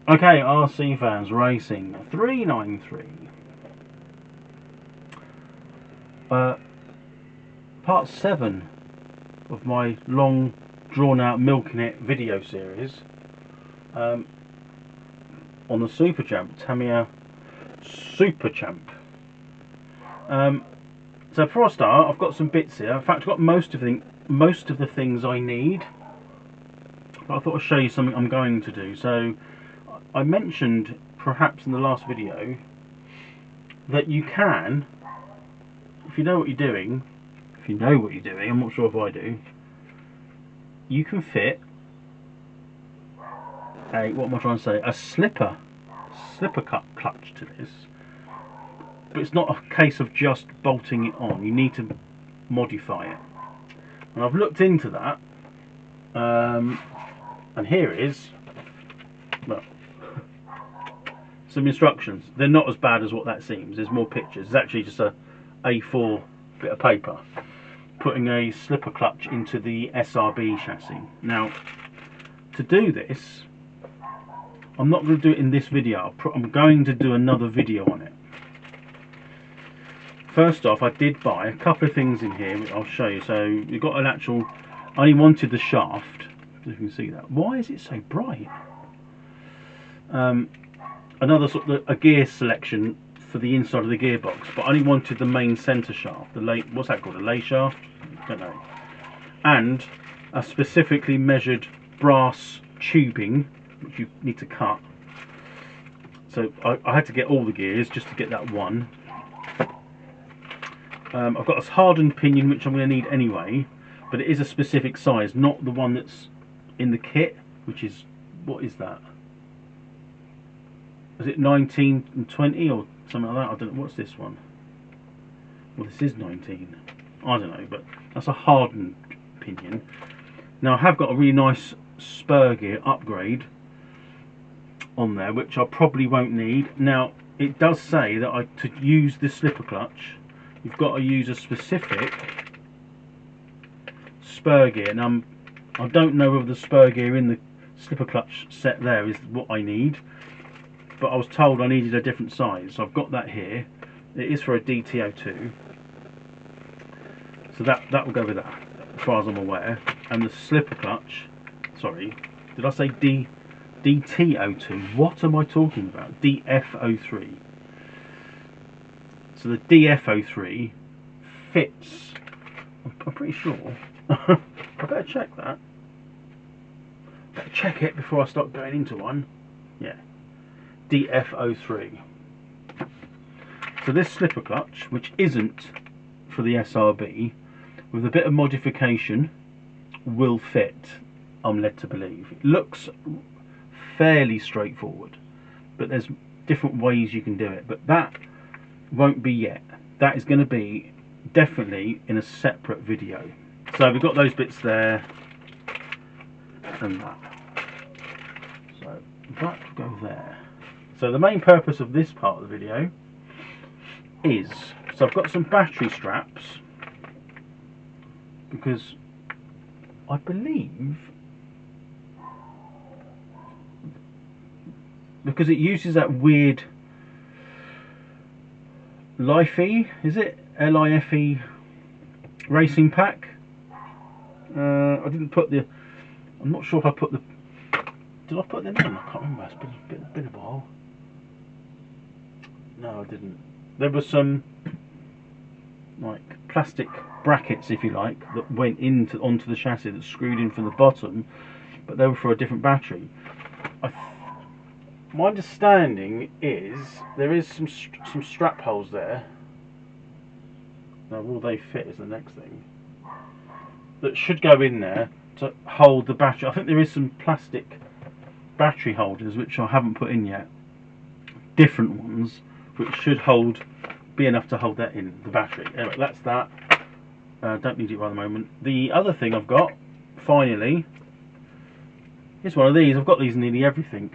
Okay, RC fans racing 393. Part 7 of my long drawn out milking it video series on the Super Champ, Tamiya Super Champ. So before I start, I've got some bits here. In fact, I've got most of the things I need. But I thought I'd show you something I'm going to do. So I mentioned perhaps in the last video that you can, if you know what you're doing, I'm not sure if I do, you can fit a, what am I trying to say, a slipper cut clutch to this. But it's not a case of just bolting it on, you need to modify it. And I've looked into that, and here is, well, some instructions. They're not as bad as what that seems. There's more pictures. It's actually just a A4 bit of paper putting a slipper clutch into the SRB chassis. Now, to do this, I'm not going to do it in this video. I'm going to do another video on it. First off, I did buy a couple of things in here which I'll show you. So you've got an actual, I only wanted the shaft, if you can see that. Why is it so bright? Another sort of a gear selection for the inside of the gearbox, but I only wanted the main centre shaft, the lay, what's that called, a lay shaft? I don't know. And a specifically measured brass tubing which you need to cut. So I had to get all the gears just to get that one. I've got a hardened pinion which I'm going to need anyway, but it is a specific size, not the one that's in the kit, which is, what is that? Is it 19 and 20 or something like that? I don't know. What's this one? Well, this is 19. I don't know, but that's a hardened pinion. Now I have got a really nice spur gear upgrade on there, which I probably won't need. Now it does say that to use this slipper clutch, you've got to use a specific spur gear. Now I don't know whether the spur gear in the slipper clutch set there is what I need, but I was told I needed a different size, so I've got that here. It is for a DT02, so that will go with that as far as I'm aware. And the slipper clutch, sorry, did I say DT02? What am I talking about? DF03. So the DF03 fits, I'm pretty sure. I better check that. Better check it before I start going into one. Yeah, DF03. So this slipper clutch, which isn't for the SRB, with a bit of modification, will fit, I'm led to believe. It looks fairly straightforward, but there's different ways you can do it. But that won't be yet. That is going to be definitely in a separate video. So we've got those bits there and that. So that will go there. So the main purpose of this part of the video is, so I've got some battery straps, because I believe, because it uses that weird LIFE, is it? LIFE racing pack. I didn't put the, I'm not sure if I put the, did I put them in? I can't remember, it's been a while. No, I didn't. There were some like plastic brackets, if you like, that went onto the chassis that screwed in from the bottom, but they were for a different battery. My understanding is there is some strap holes there. Now, will they fit is the next thing. That should go in there to hold the battery. I think there is some plastic battery holders which I haven't put in yet. Different ones which should be enough to hold that in, the battery. Anyway, that's that. Don't need it right at the moment. The other thing I've got, finally, is one of these. I've got these in nearly everything.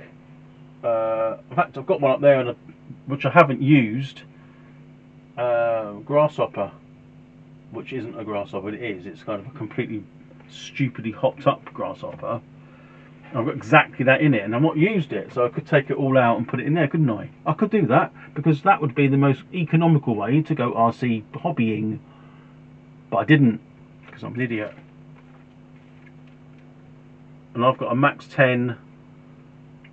In fact, I've got one up there which I haven't used. Grasshopper, which isn't a grasshopper, but it is. It's kind of a completely stupidly hopped up grasshopper. I've got exactly that in it, and I've not used it, so I could take it all out and put it in there, couldn't I? I could do that, because that would be the most economical way to go RC hobbying. But I didn't, because I'm an idiot. And I've got a Max 10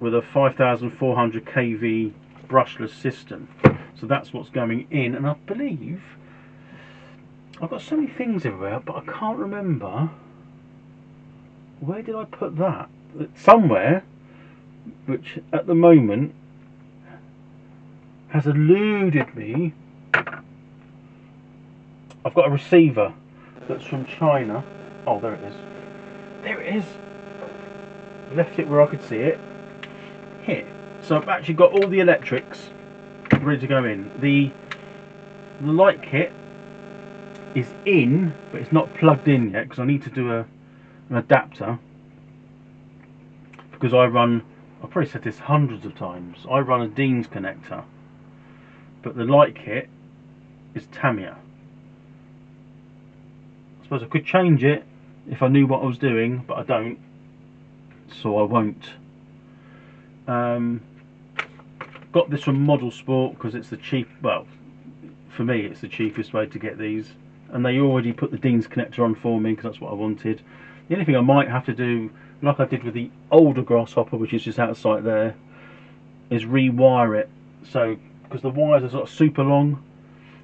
with a 5400 kV brushless system. So that's what's going in, and I believe I've got so many things everywhere, but I can't remember where did I put that. It's somewhere, which at the moment has eluded me. I've got a receiver that's from China. Oh, there it is. There it is. Left it where I could see it. Here. So I've actually got all the electrics ready to go in. The light kit is in, but it's not plugged in yet because I need to do an adapter. Because I've probably said this hundreds of times, I run a Dean's connector, but the light kit is Tamiya. I suppose I could change it if I knew what I was doing, but I don't, so I won't. Got this from Model Sport because it's the cheap, well, for me it's the cheapest way to get these, and they already put the Dean's connector on for me because that's what I wanted. The only thing I might have to do, like I did with the older Grasshopper, which is just out of sight there, is rewire it. So, because the wires are sort of super long,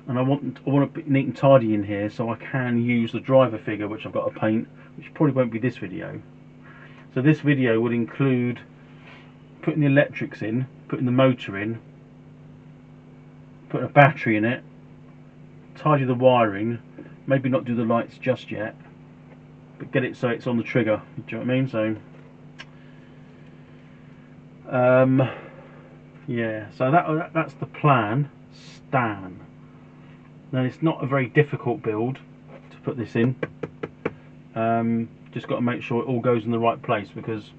and I want to be neat and tidy in here, so I can use the driver figure, which I've got to paint, which probably won't be this video. So this video would include putting the electrics in, putting the motor in, putting a battery in it, tidy the wiring, maybe not do the lights just yet, but get it so it's on the trigger. Do you know what I mean? So yeah, so that's the plan. Stan. Now it's not a very difficult build to put this in. Just got to make sure it all goes in the right place, because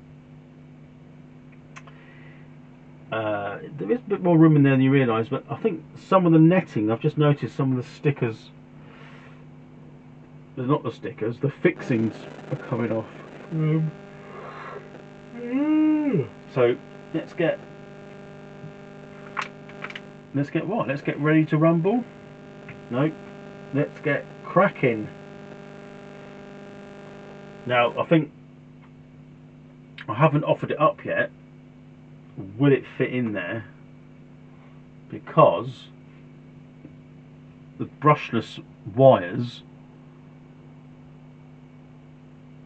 there is a bit more room in there than you realise, but I think some of the netting, I've just noticed some of the stickers, they're not the stickers, the fixings are coming off. So let's get what? Let's get ready to rumble? No, let's get cracking. Now I think I haven't offered it up yet. Will it fit in there? Because the brushless wires,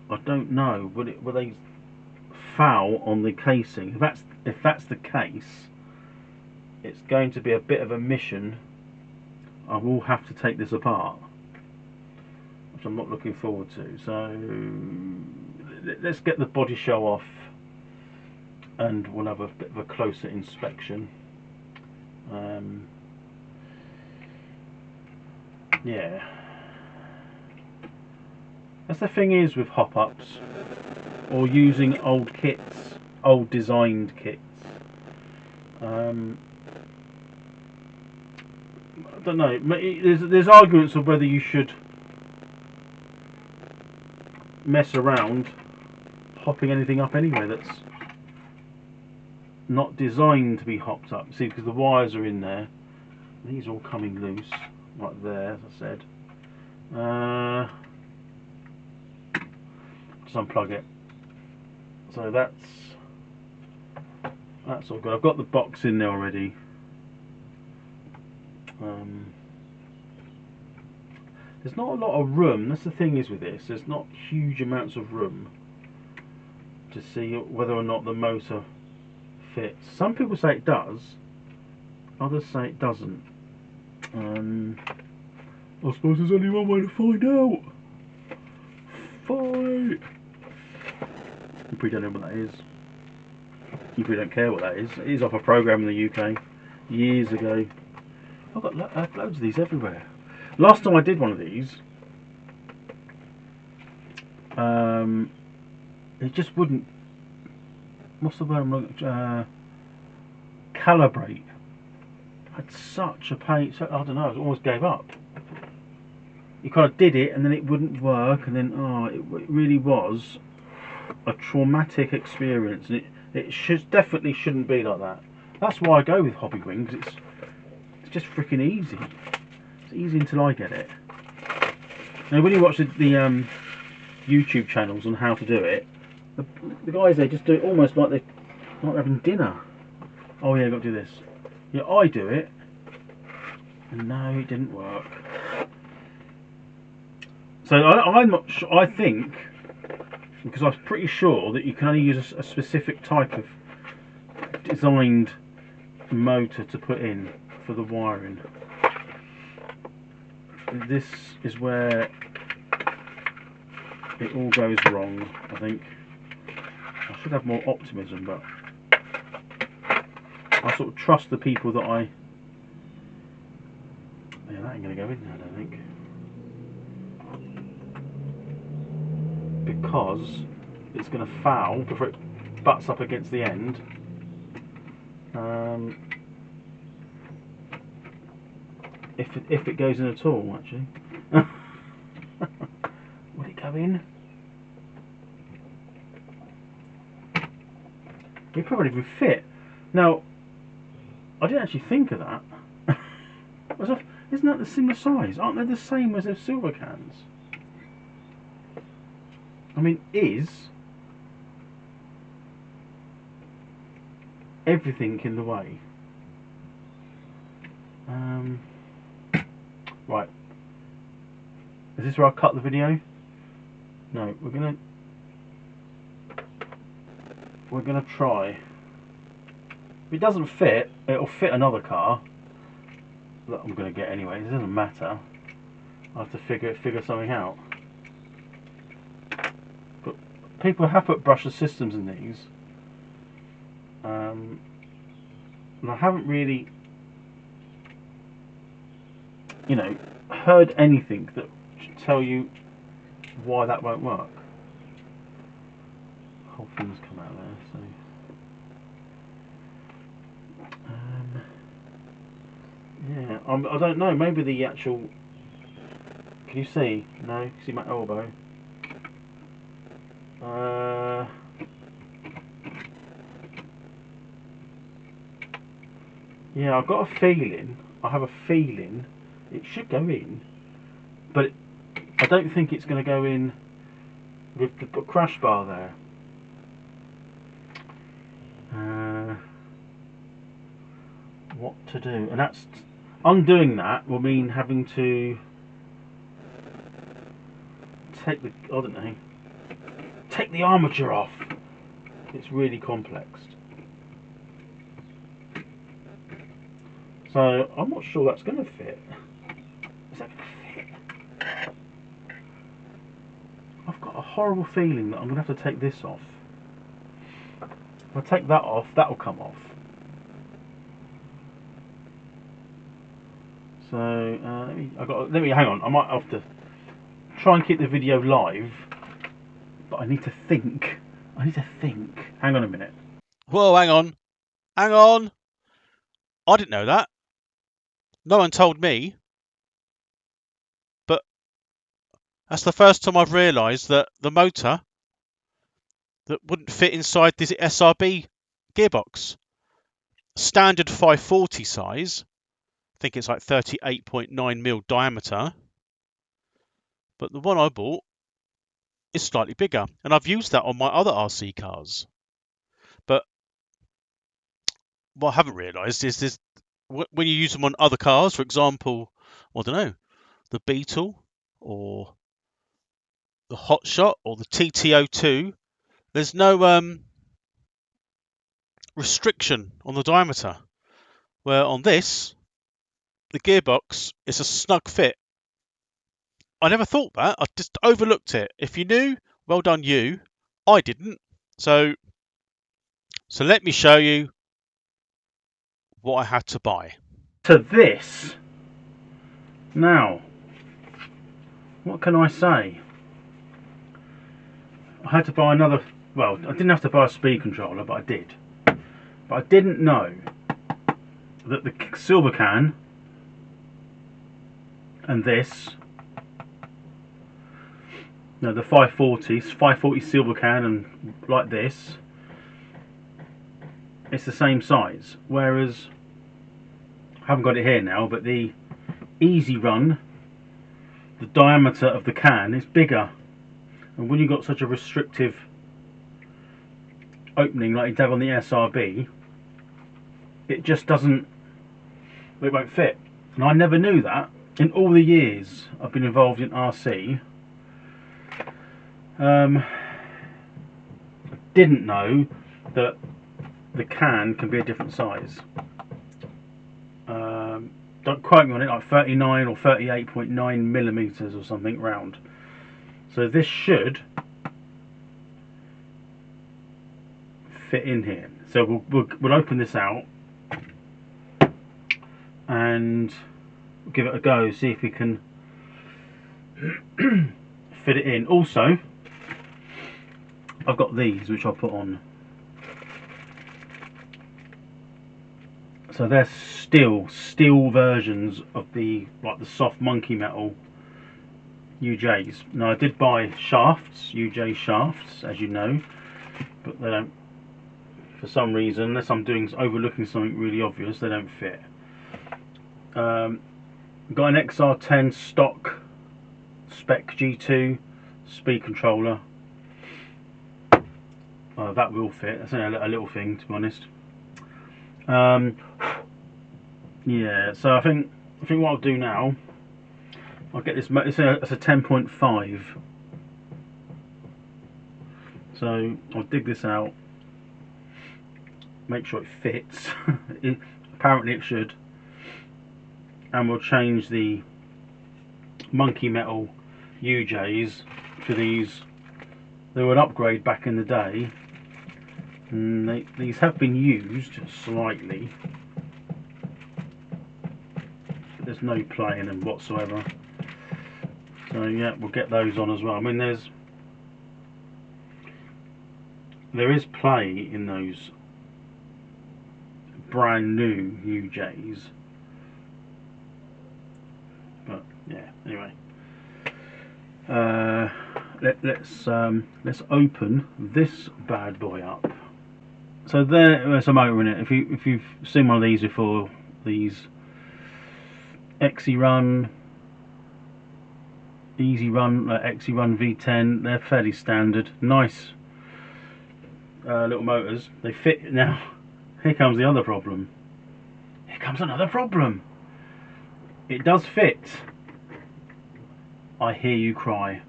I don't know. Will they foul on the casing? If that's the case, it's going to be a bit of a mission. I will have to take this apart, which I'm not looking forward to. So let's get the body show off, and we'll have a bit of a closer inspection. Yeah, that's the thing is with hop-ups or using old kits, old designed kits. I don't know. There's arguments of whether you should mess around hopping anything up anyway that's not designed to be hopped up. See, because the wires are in there. These are all coming loose, like there, as I said. Just unplug it. So that's all good. I've got the box in there already. There's not a lot of room. That's the thing is with this. There's not huge amounts of room to see whether or not the motor fits. Some people say it does. Others say it doesn't. I suppose there's only one way to find out. Fight! You probably don't know what that is. You probably don't care what that is. It is off a program in the UK years ago. I've got loads of these everywhere. Last time I did one of these, it just wouldn't. What's the word I'm looking? Calibrate. I had such a pain. I don't know. I almost gave up. You kind of did it, and then it wouldn't work, and then it really was a traumatic experience, and it definitely shouldn't be like that. That's why I go with hobby wings. It's just freaking easy. It's easy until I get it. Now, when you watch the YouTube channels on how to do it, the guys there just do it almost like they're having dinner. Oh yeah, I've got to do this. Yeah, I do it, and no, it didn't work. So I'm not sure. I think, because I was pretty sure that you can only use a specific type of designed motor to put in for the wiring. This is where it all goes wrong, I think. I should have more optimism, but I sort of trust the people that I... Yeah, that ain't going to go in there, I don't think. Because it's going to foul before it butts up against the end. If it goes in at all, actually. Would it go in? It probably would fit. Now, I didn't actually think of that. Isn't that the similar size? Aren't they the same as the silver cans? I mean, is everything in the way? Right. Is this where I cut the video? No, we're gonna try. If it doesn't fit, it'll fit another car that I'm gonna get anyway. It doesn't matter. I have to figure something out. But people have put brushless systems in these, and I haven't really, heard anything that should tell you why that won't work. The whole thing's come out there, so. Yeah, I don't know. Maybe the actual. Can you see? No, you can see my elbow. Yeah, I've got a feeling. I have a feeling it should go in, but I don't think it's going to go in with the crash bar there. What to do? And that's undoing that will mean having to take the take the armature off. It's really complex. So I'm not sure that's going to fit. Is that going to fit? I've got a horrible feeling that I'm going to have to take this off. If I take that off, that'll come off. So let me hang on. I might have to try and keep the video live, but I need to think. Hang on a minute. Whoa, hang on. I didn't know that. No one told me. But that's the first time I've realised that the motor that wouldn't fit inside this SRB gearbox. Standard 540 size. I think it's like 38.9mm diameter. But the one I bought is slightly bigger. And I've used that on my other RC cars. But what I haven't realised is this, when you use them on other cars, for example, I don't know, the Beetle or the Hotshot or the TT02, there's no restriction on the diameter. Where on this, the gearbox is a snug fit. I never thought that. I just overlooked it. If you knew, well done you. I didn't. So let me show you what I had to buy. To this. Now, what can I say? I had to buy another. Well, I didn't have to buy a speed controller, but I did. But I didn't know that the silver can and this No, the 540 silver can, and like this, it's the same size. Whereas I haven't got it here now, but the Easy Run, the diameter of the can is bigger, and when you've got such a restrictive opening like you have on the SRB, it just doesn't, it won't fit. And I never knew that in all the years I've been involved in RC. I didn't know that the can can be a different size. Don't quote me on it, like 39 or 38.9 millimeters or something round. So this should fit in here. So we'll open this out and give it a go, see if we can fit it in. Also, I've got these which I'll put on. So they're steel versions of the soft monkey metal UJs. Now I did buy shafts, UJ shafts, as you know, but they don't, for some reason, unless I'm overlooking something really obvious, they don't fit. Got an XR10 stock spec G2 speed controller. That will fit. That's only a little thing, to be honest. Yeah, so I think what I'll do now, I'll get this. It's a 10.5. So I'll dig this out, make sure it fits. Apparently it should, and we'll change the monkey metal UJs to these. They were an upgrade back in the day, and these have been used slightly. There's no play in them whatsoever. So yeah, we'll get those on as well. I mean, there is play in those brand new UJs, but yeah. Anyway, let's open this bad boy up. So there's a motor in it. If you've seen one of these before, these XE Run, Easy Run, XE Run V10, they're fairly standard, nice little motors. They fit. Now here comes the other problem. Here comes another problem. It does fit. I hear you cry.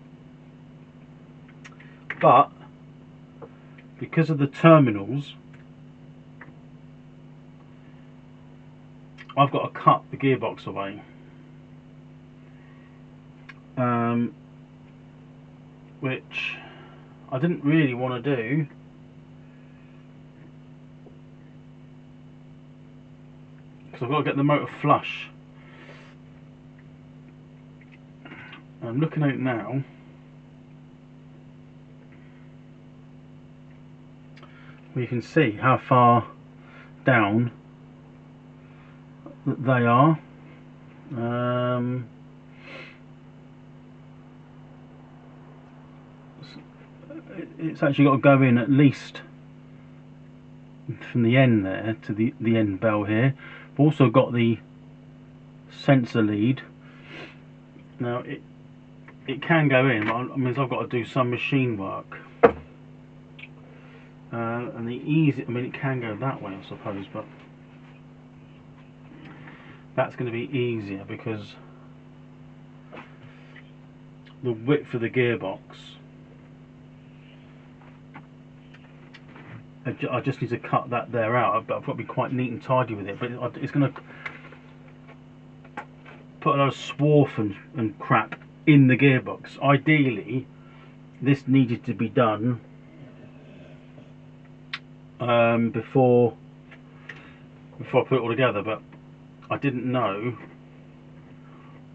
But because of the terminals, I've got to cut the gearbox away. Which I didn't really want to do. Because I've got to get the motor flush. I'm looking at it now. We can see how far down that they are. It's actually got to go in at least from the end there to the end bell here. I've also got the sensor lead. Now it can go in, but it means I've got to do some machine work. And it can go that way, I suppose, but that's going to be easier because the width of the gearbox, I just need to cut that there out, but I've got to be quite neat and tidy with it. But it's going to put a lot of swarf and crap in the gearbox. Ideally, this needed to be done before I put it all together, but I didn't know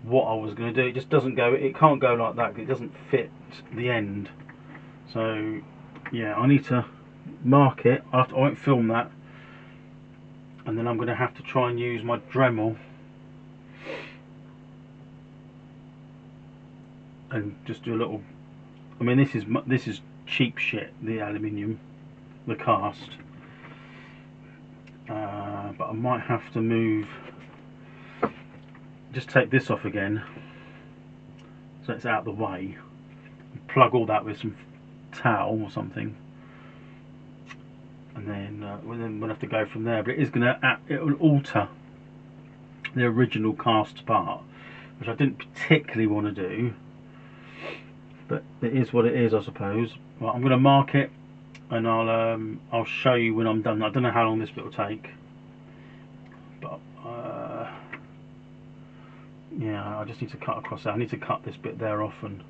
what I was going to do. It just doesn't go. It can't go like that. It doesn't fit the end. So yeah, I need to mark it. I won't film that, and then I'm going to have to try and use my Dremel and just do a little I mean, this is cheap shit, the aluminium, the cast. But I might have to move. Just take this off again, so it's out of the way. Plug all that with some towel or something, and then we'll have to go from there. But it is gonna, it will alter the original cast part, which I didn't particularly want to do, but it is what it is, I suppose. Right, I'm going to mark it, and I'll show you when I'm done. I don't know how long this bit will take, but yeah, I just need to cut across that. I need to cut this bit there off, and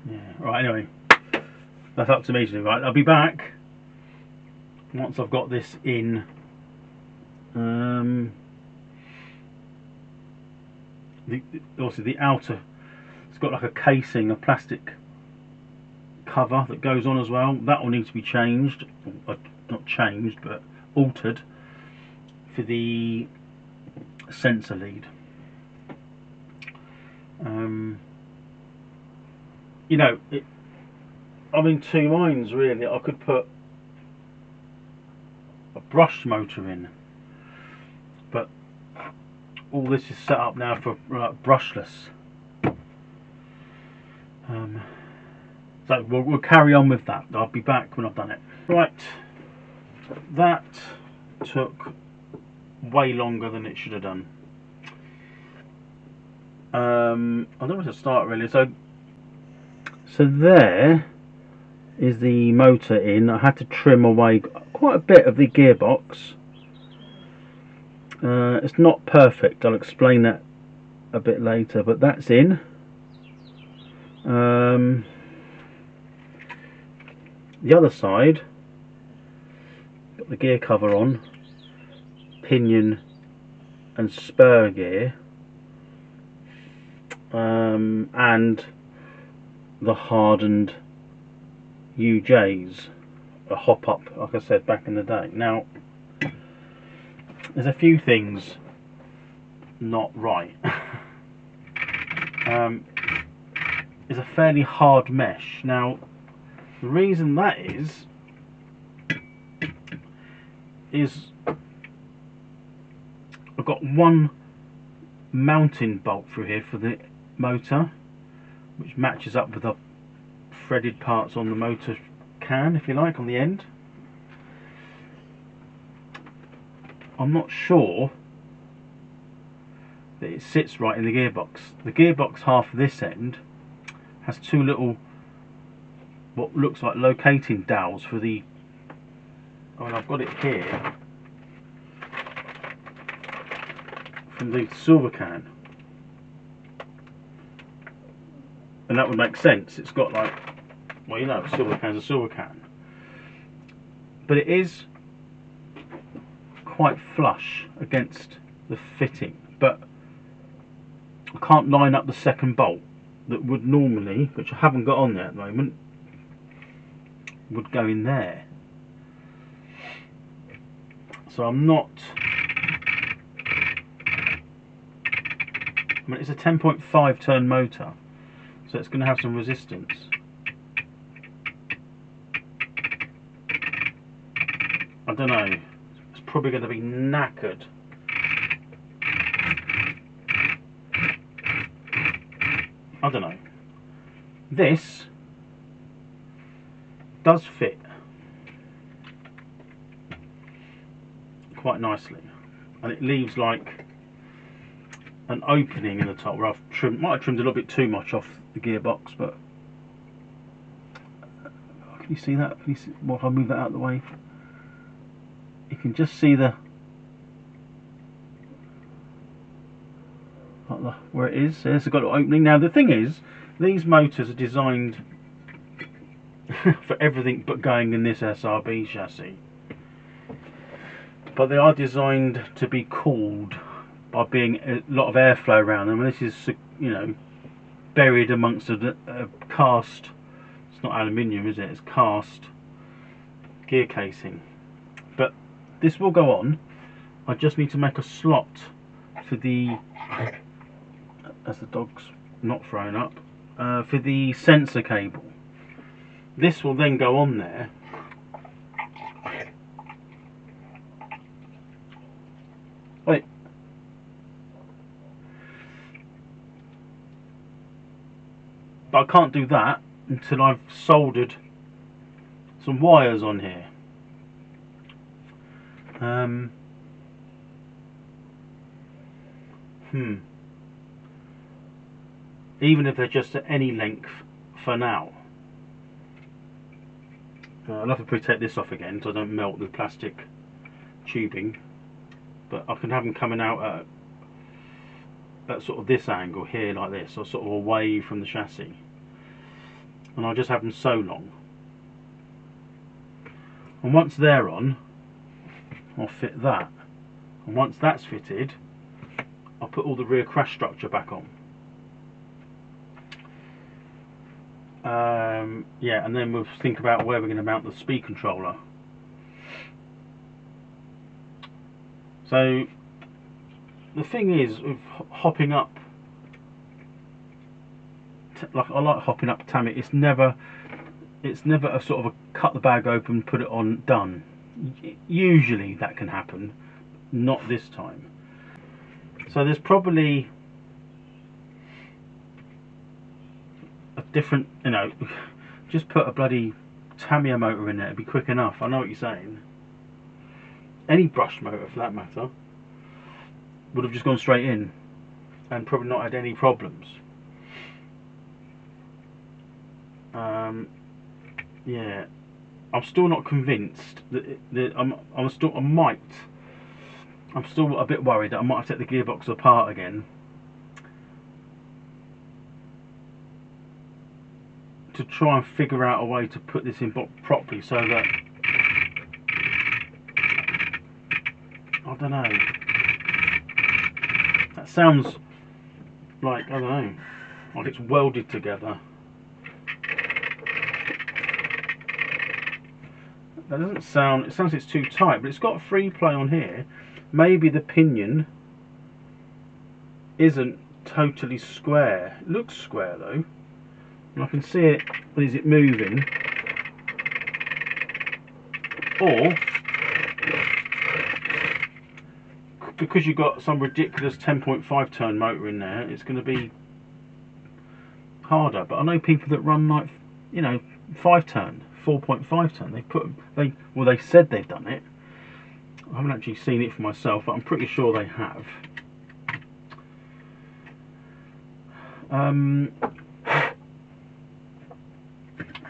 yeah. Right, anyway, that's up to me to do. Right, I'll be back once I've got this in. Obviously the outer, it's got like a casing, a plastic cover that goes on as well. That will need to be changed, not changed, but altered for the sensor lead. You know, I'm in two minds really. I could put a brushed motor in, but all this is set up now for brushless. So we'll carry on with that. I'll be back when I've done it. Right, that took way longer than it should have done. I don't know where to start really. So there is the motor in. I had to trim away quite a bit of the gearbox. It's not perfect, I'll explain that a bit later, but that's in. The other side, got the gear cover on, pinion and spur gear, and the hardened UJs, a hop up, like I said back in the day. Now, there's a few things not right. It's a fairly hard mesh. Now, the reason that is I've got one mounting bolt through here for the motor, which matches up with the threaded parts on the motor can, if you like, on the end. I'm not sure that it sits right in the gearbox. The gearbox half of this end has two little, what looks like locating dowels for the, I mean, I've got it here from the silver can, and that would make sense. It's got like, well, you know, silver can's a silver can, but it is quite flush against the fitting, but I can't line up the second bolt that would normally, which I haven't got on there at the moment, would go in there. So I'm not, I mean, it's a 10.5 turn motor, so it's going to have some resistance. I don't know, it's probably going to be knackered. I don't know. This does fit quite nicely, and it leaves like an opening in the top where I've trimmed, might have trimmed a little bit too much off the gearbox, but can you see that? Can you see, well, if I move that out of the way, you can just see the where it is. There's got an opening. Now the thing is, these motors are designed for everything but going in this SRB chassis, but they are designed to be cooled by being a lot of airflow around them, and this is, you know, buried amongst a cast, it's not aluminium, is it? It's cast gear casing. But this will go on. I just need to make a slot for the, as the dog's not thrown up, for the sensor cable. This will then go on there. Wait. But I can't do that until I've soldered some wires on here. Even if they're just at any length for now. I'll have to pre-take this off again so I don't melt the plastic tubing. But I can have them coming out at sort of this angle here, like this, or sort of away from the chassis. And I'll just have them so long. And once they're on, I'll fit that. And once that's fitted, I'll put all the rear crash structure back on. Yeah, and then we'll think about where we're going to mount the speed controller. So the thing is, with hopping up, like I like hopping up Tamiya, it's never a sort of a cut the bag open, put it on, done. Usually that can happen, not this time. So there's probably a different, you know, just put a bloody Tamiya motor in there, it'd be quick enough. I know what you're saying. Any brush motor for that matter would have just gone straight in and probably not had any problems. Yeah, I'm still not convinced that I'm still a bit worried that I might have to take the gearbox apart again to try and figure out a way to put this in properly, so that, I don't know, that sounds like, I don't know, like it's welded together. That doesn't sound, it sounds like it's too tight, but it's got free play on here. Maybe the pinion isn't totally square. It looks square though, and I can see it. Is it moving? Or because you've got some ridiculous 10.5 turn motor in there, it's going to be harder. But I know people that run like, you know, 5 turn, 4.5 ton. They said they've done it. I haven't actually seen it for myself, but I'm pretty sure they have.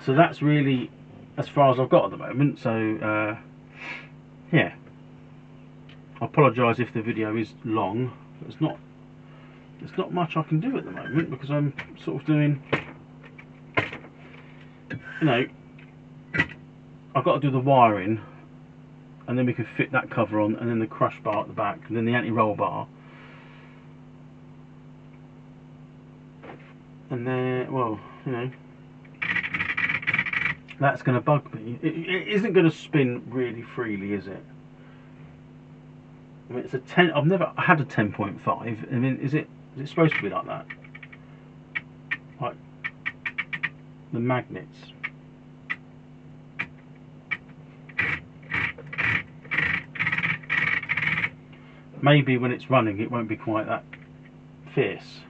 So that's really as far as I've got at the moment. So yeah, I apologise if the video is long. There's not much I can do at the moment because I'm sort of doing, you know, I've got to do the wiring, and then we can fit that cover on, and then the crush bar at the back, and then the anti-roll bar, and then, well, you know, that's going to bug me. It isn't going to spin really freely, is it? I mean, it's a 10. I've never had a 10.5. I mean, is it supposed to be like that? Like the magnets. Maybe when it's running it won't be quite that fierce,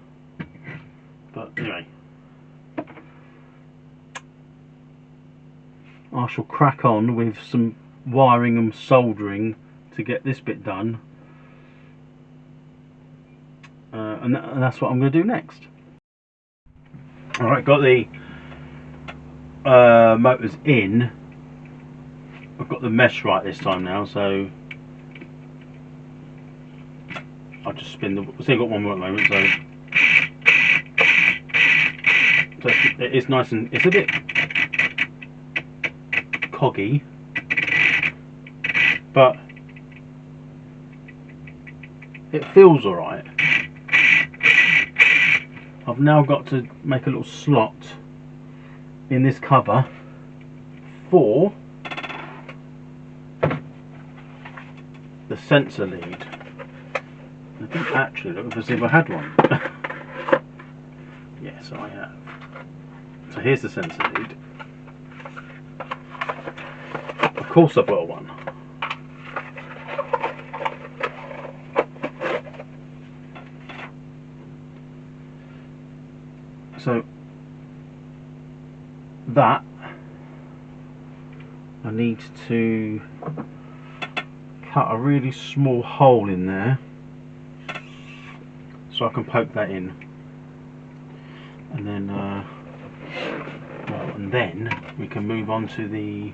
but anyway, I shall crack on with some wiring and soldering to get this bit done, and that's what I'm going to do next. Alright, got the motors in. I've got the mesh right this time now, so I'll just spin the. I've got one more at the moment, so it is nice, and it's a bit coggy, but it feels alright. I've now got to make a little slot in this cover for the sensor lead. I didn't actually look to see if I had one. Yes, I have. So here's the sensor lead. Of course I've got one. So that I need to cut a really small hole in there so I can poke that in, and then we can move on to the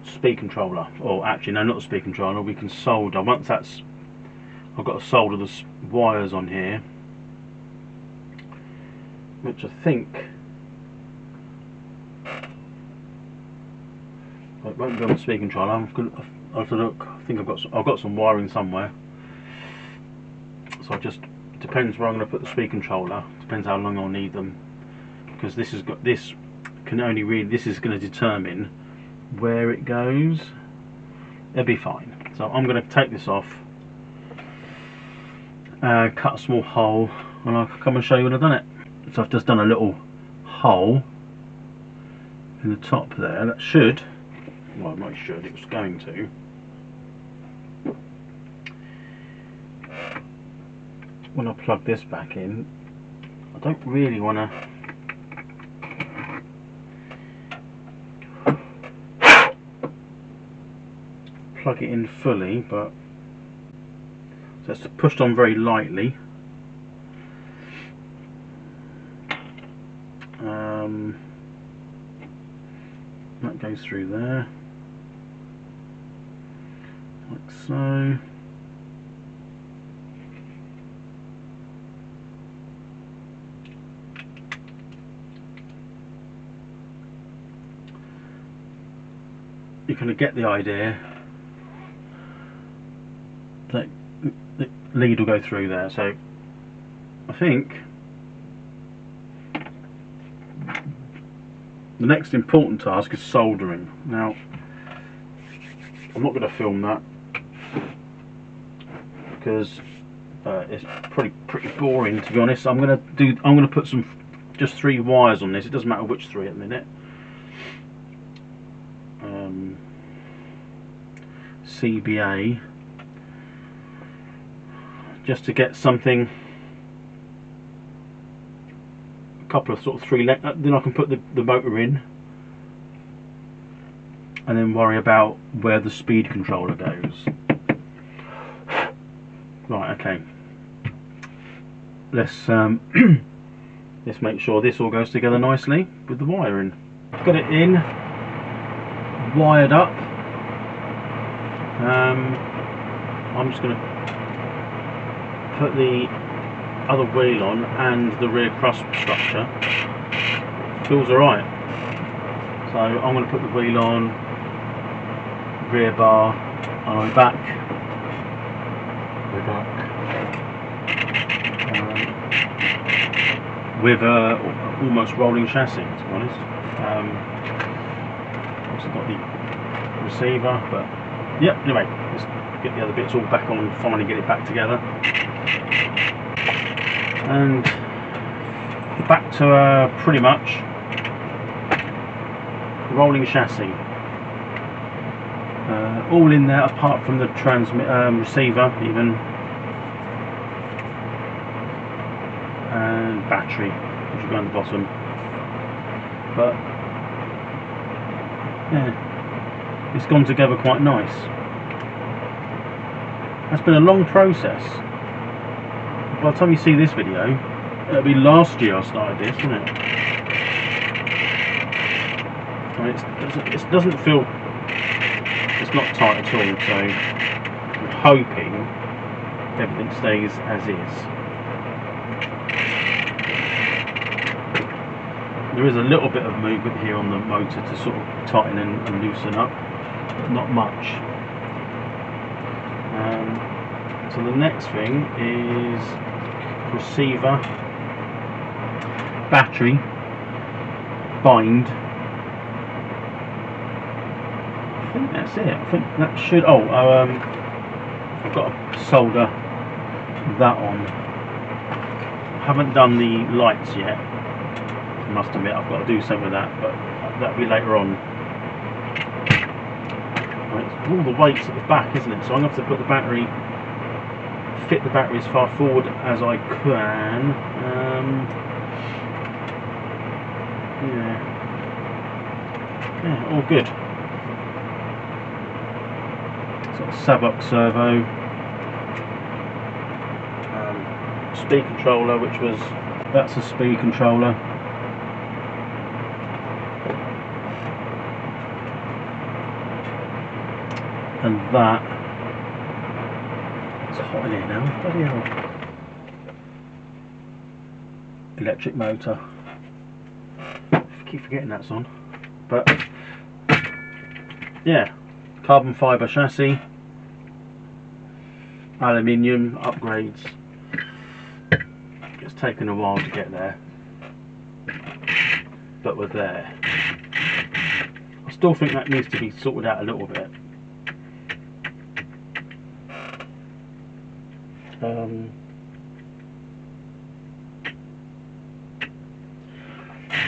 speed controller. Or actually no, not the speed controller, we can solder. Once that's, I've got to solder the wires on here, which I think it won't be on the speed controller. I'll have to look. I think I've got some wiring somewhere. So it depends where I'm going to put the speed controller. Depends how long I'll need them, because this is going to determine where it goes. It'll be fine. So I'm going to take this off, cut a small hole, and I'll come and show you when I've done it. So I've just done a little hole in the top there. That should, well, not should, it was going to. When I plug this back in, I don't really want to plug it in fully, but so it's pushed on very lightly. That goes through there, like so. You kind of get the idea that the lead will go through there. So I think the next important task is soldering. Now I'm not going to film that because it's pretty boring, to be honest. I'm going to put just 3 wires on this. It doesn't matter which 3 at the minute. CBA, just to get something, a couple of sort of 3 then I can put the motor in and then worry about where the speed controller goes. Right, okay, let's let's make sure this all goes together nicely with the wiring. Got it in, wired up. I'm just going to put the other wheel on and the rear cross structure. Feels alright. So I'm going to put the wheel on, rear bar, and I'm back. We're back. With a almost rolling chassis, to be honest. Also got the receiver, but yeah, anyway, let's get the other bits all back on and finally get it back together. And back to pretty much rolling chassis. All in there apart from the receiver even. And battery, which will go on the bottom. But yeah, it's gone together quite nice. It's been a long process. By the time you see this video, it'll be last year I started this, isn't it? I mean, it doesn't feel, it's not tight at all, so I'm hoping everything stays as is. There is a little bit of movement here on the motor to sort of tighten and loosen up, but not much. So the next thing is receiver, battery, bind. I think that's it. I think that should. Oh, I've got to solder that on. I haven't done the lights yet. must admit I've got to do something with that, but that'll be later on. Right, all the weight's at the back, isn't it? So I'm going to have to put the battery, fit the battery as far forward as I can. Yeah, all good. Sort of Sabok servo, speed controller, that's a speed controller. And that, it's hot in here now, bloody hell. Electric motor. I keep forgetting that's on. But yeah, carbon fibre chassis, aluminium upgrades. It's taken a while to get there, but we're there. I still think that needs to be sorted out a little bit. I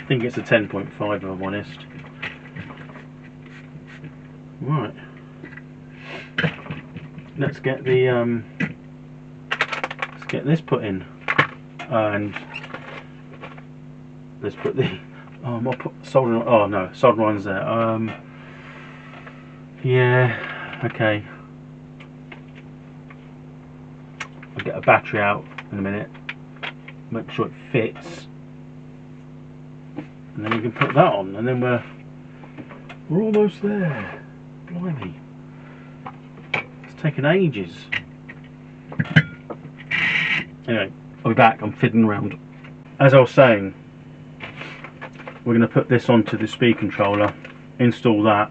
think it's a 10.5 if I'm honest. Right, let's get the let's get this put in, and let's put the I'll put soldering. Oh no, soldering iron's there. Yeah, okay. I'll get a battery out in a minute, make sure it fits, and then we can put that on, and then we're almost there. Blimey, it's taken ages. Anyway, I'll be back. I'm fiddling around. As I was saying, we're going to put this onto the speed controller, install that,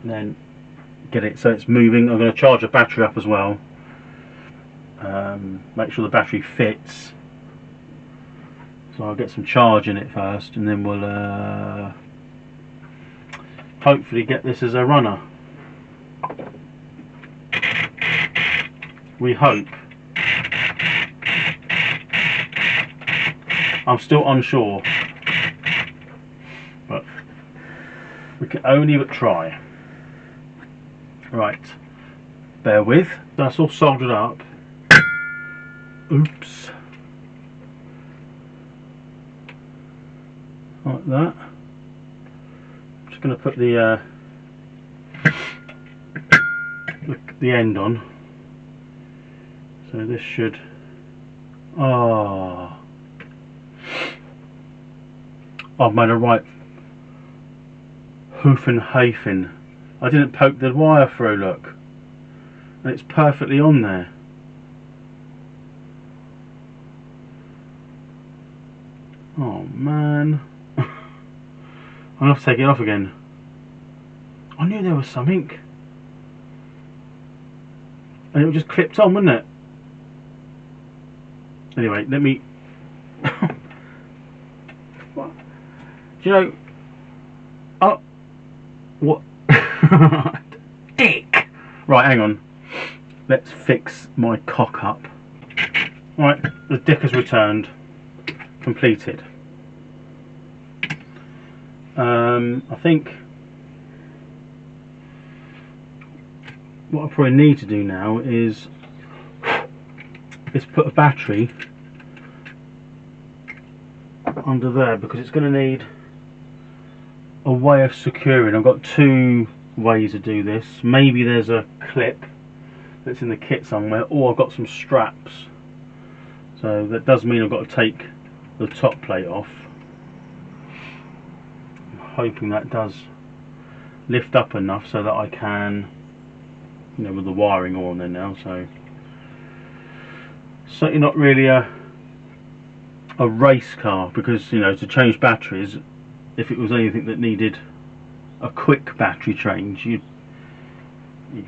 and then get it so it's moving. I'm going to charge the battery up as well. Make sure the battery fits. So I'll get some charge in it first, and then we'll hopefully get this as a runner. We hope. I'm still unsure, but we can only but try. Right, bear with. That's all soldered up. Oops. Like that. I'm just going to put the end on. So this should. I've made a right Hoofenhafen. I didn't poke the wire through, look. And it's perfectly on there. Oh man. I'll have to take it off again. I knew there was something. And it was just clipped on, wasn't it? Anyway, let me... What? Do you know... Oh... What? Dick! Right, hang on. Let's fix my cock up. Right, the dick has returned. Completed. I think what I probably need to do now is put a battery under there, because it's going to need a way of securing. I've got two ways to do this. Maybe there's a clip that's in the kit somewhere, or I've got some straps. So that does mean I've got to take the top plate off. I'm hoping that does lift up enough so that I can, you know, with the wiring all on there now. So certainly not really a race car, because, you know, to change batteries, if it was anything that needed a quick battery change, you'd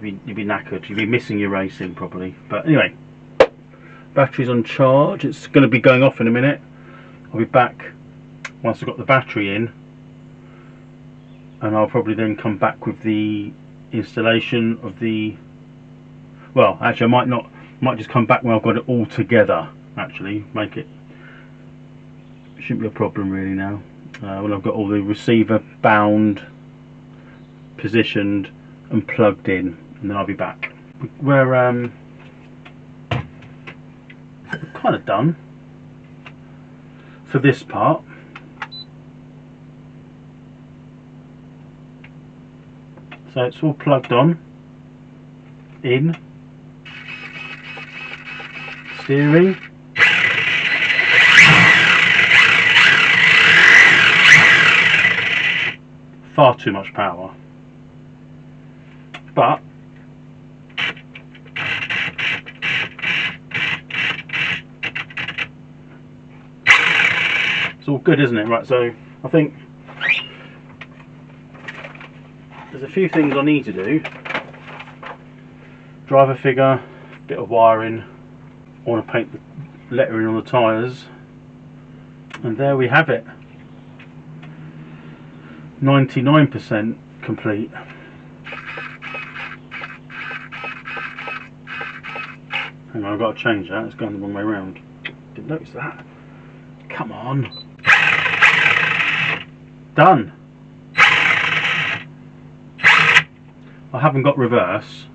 be knackered. You'd be missing your racing probably. But anyway, battery's on charge. It's going to be going off in a minute. I'll be back once I've got the battery in, and I'll probably then come back with the installation of the... Well, actually, might just come back when I've got it all together. Actually, make it shouldn't be a problem really now. When I've got all the receiver bound, positioned and plugged in, and then I'll be back. We're kind of done for this part. So it's all plugged on, in, steering, far too much power, but it's all good, isn't it? Right, so I think there's a few things I need to do. Driver figure, bit of wiring. I want to paint the lettering on the tyres, and there we have it. 99% complete. Hang on, I've got to change that. It's going the wrong way around. Didn't notice that. Come on. Done. I haven't got reverse.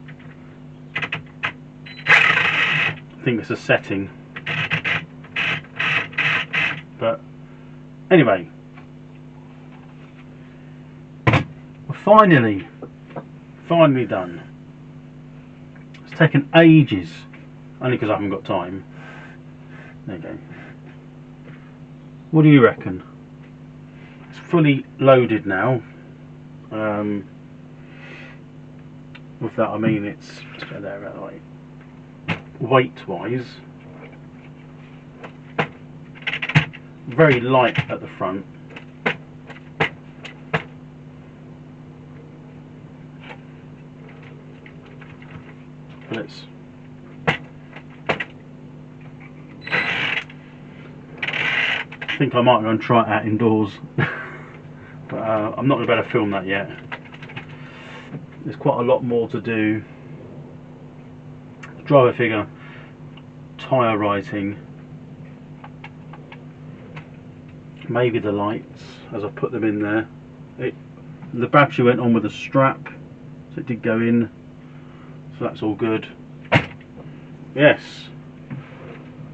I think it's a setting. But anyway, we're finally done. It's taken ages, only because I haven't got time. There you go. What do you reckon? It's fully loaded now. With that I mean it's there, like weight wise, very light at the front. But it's I think I might go and try it out indoors. But I'm not going to be able to film that yet. There's quite a lot more to do. Driver figure, tyre writing, maybe the lights as I put them in there. The battery went on with a strap, so it did go in, so that's all good. Yes,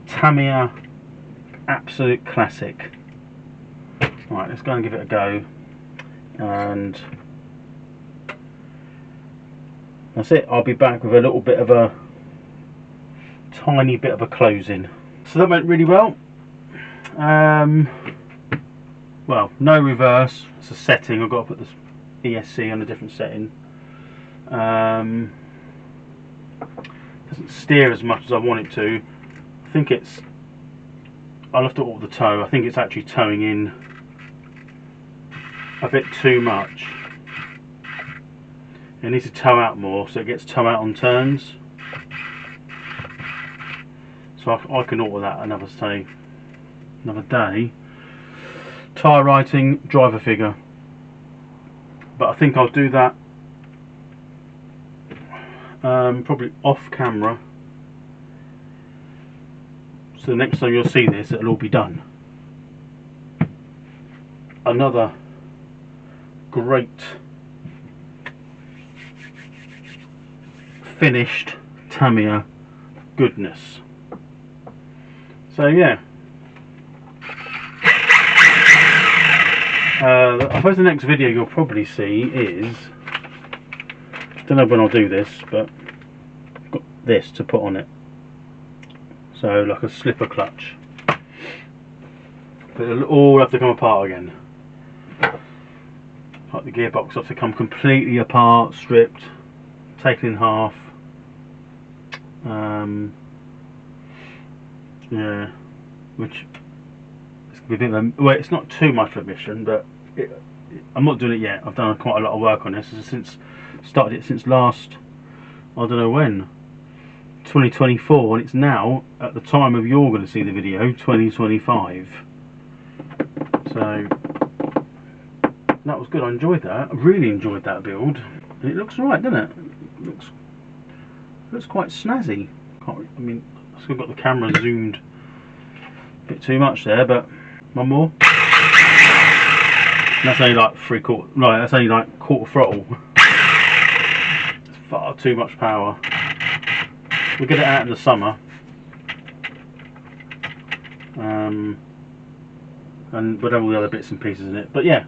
Tamiya, absolute classic. Right, let's go and give it a go, and that's it. I'll be back with a little bit of a tiny bit of a closing. So that went really well. Well, no reverse. It's a setting. I've got to put this ESC on a different setting. Doesn't steer as much as I want it to. I think it's. I'll have to alter the toe. I think it's actually towing in a bit too much. It needs to tow out more, so it gets tow out on turns. So I can alter that another day. Tyre writing, driver figure. But I think I'll do that probably off camera. So the next time you'll see this, it'll all be done. Another great finished Tamiya goodness. So yeah, I suppose the next video you'll probably see is, don't know when I'll do this, but I've got this to put on it, so like a slipper clutch, but it'll all have to come apart again. Like the gearbox will have to come completely apart, stripped, taken in half. Yeah, which is going to be a bit of a, well, it's not too much of a mission, but I'm not doing it yet. I've done quite a lot of work on this started it since last, I don't know when, 2024, and it's now, at the time of you're going to see the video, 2025. So that was good. I enjoyed that. I really enjoyed that build, and it looks right, doesn't it? It looks quite snazzy. I mean, I've still got the camera zoomed a bit too much there, but One more. And that's only like right, that's only like quarter throttle. It's far too much power. We'll get it out in the summer. And we'll have all the other bits and pieces in it. But yeah,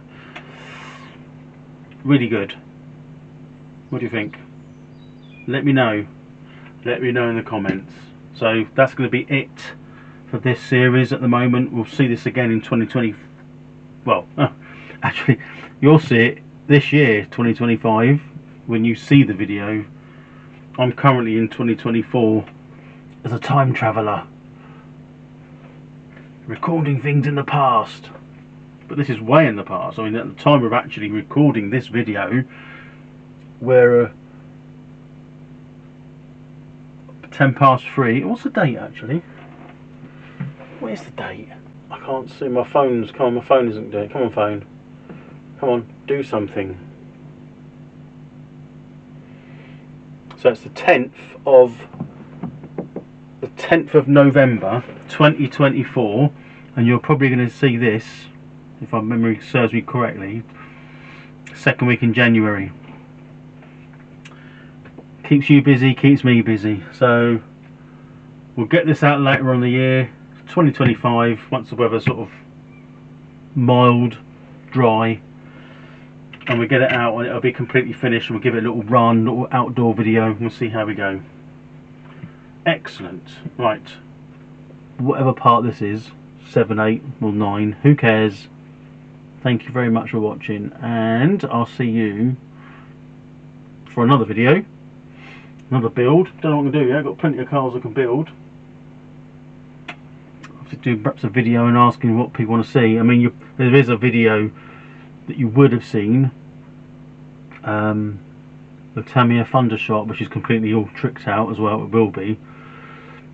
really good. What do you think? Let me know. Let me know in the comments. So that's going to be it for this series at the moment. We'll see this again in 2020. Well, actually, you'll see it this year, 2025, when you see the video. I'm currently in 2024 as a time traveller, recording things in the past. But this is way in the past. I mean, at the time of actually recording this video, we're 3:10. What's the date actually? What is the date? I can't see my phone's. Come on, my phone isn't doing it. Come on, phone. Come on, do something. So it's the 10th of November 2024, and you're probably going to see this, if my memory serves me correctly, second week in January. Keeps you busy, keeps me busy. So we'll get this out later on in the year, 2025, once the weather's sort of mild, dry, and we get it out and it'll be completely finished, and we'll give it a little run, little outdoor video, and we'll see how we go. Excellent. Right, whatever part this is, 7, 8 or 9, who cares? Thank you very much for watching, and I'll see you for another video, another build. Don't know what I'm going to do yet. I've got plenty of cars I can build. I'll have to do perhaps a video and asking what people want to see. I mean, there is a video that you would have seen, the Tamiya Thundershot, which is completely all tricked out as well. It will be,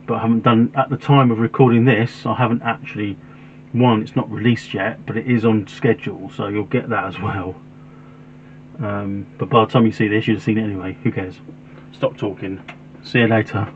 but I haven't done, at the time of recording this, I haven't actually, it's not released yet, but it is on schedule, so you'll get that as well. But by the time you see this, you'll have seen it anyway. Who cares? Stop talking. See you later.